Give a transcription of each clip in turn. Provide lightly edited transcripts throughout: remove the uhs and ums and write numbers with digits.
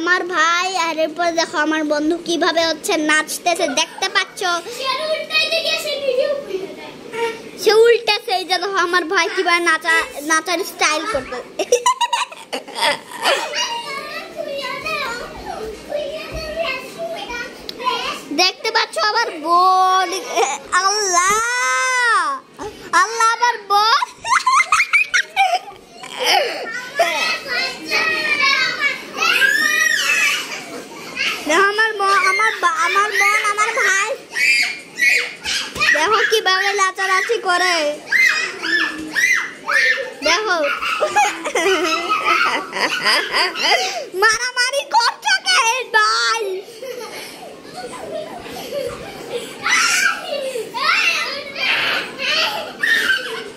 আমার ভাই, আর এরপর দেখো আমার বন্ধু কিভাবে হচ্ছে নাচতেছে, দেখতে পাচ্ছ? সে উল্টাছে, এই যে দেখো আমার ভাই কিভাবে নাচার স্টাইল করতে। দেখতে পাচ্ছ আবার বোন, আল্লাহ আল্লাহ আবার বোন। আমার বোন আমার ভাই দেখো কিভাবে নাচানাচি করে, দেখো মারামারি করছে কে ভাই?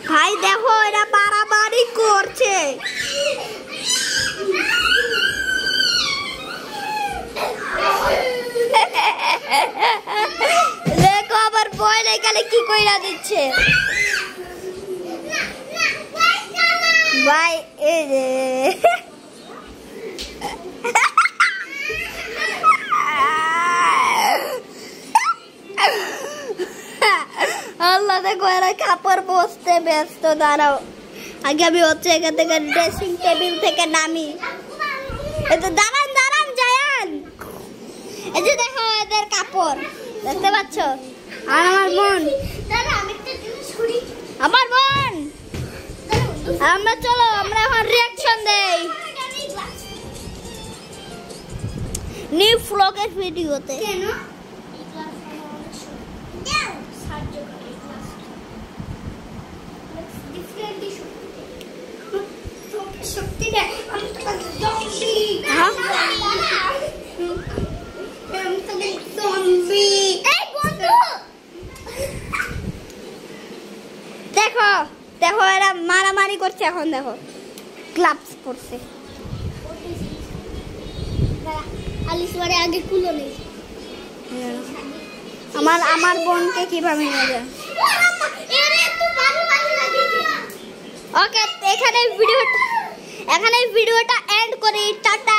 ভাই দেখো এরা মারামারি করছে। দেখো আবার বই এখানে কি কইরা দিচ্ছে ভাই। এই যে আল্লাহ, দেখো এরা কাপড় বসতে ব্যস্ত। দাঁড়াও, আগে আমি হচ্ছে এখান থেকে ড্রেসিং টেবিল থেকে নামি। এই তো দাঁড়ান দাঁড়ান জায়ান, এই যে দেখো এদের কাপড় দেখতে পাচ্ছ। আর আমার বোন, আমার বোন, আমরা চলো আমরা এখন রিঅ্যাকশন দেই নিউ ভ্লগের ভিডিওতে। দেখো দেখো এরা মারামারি করছে এখন, দেখো গ্লাভস পরছে। আগে কুলো নেই আমার বোনকে কিভাবে নিয়ে যায়। ওকে, এখানে ভিডিওটা এন্ড করি। টাটা।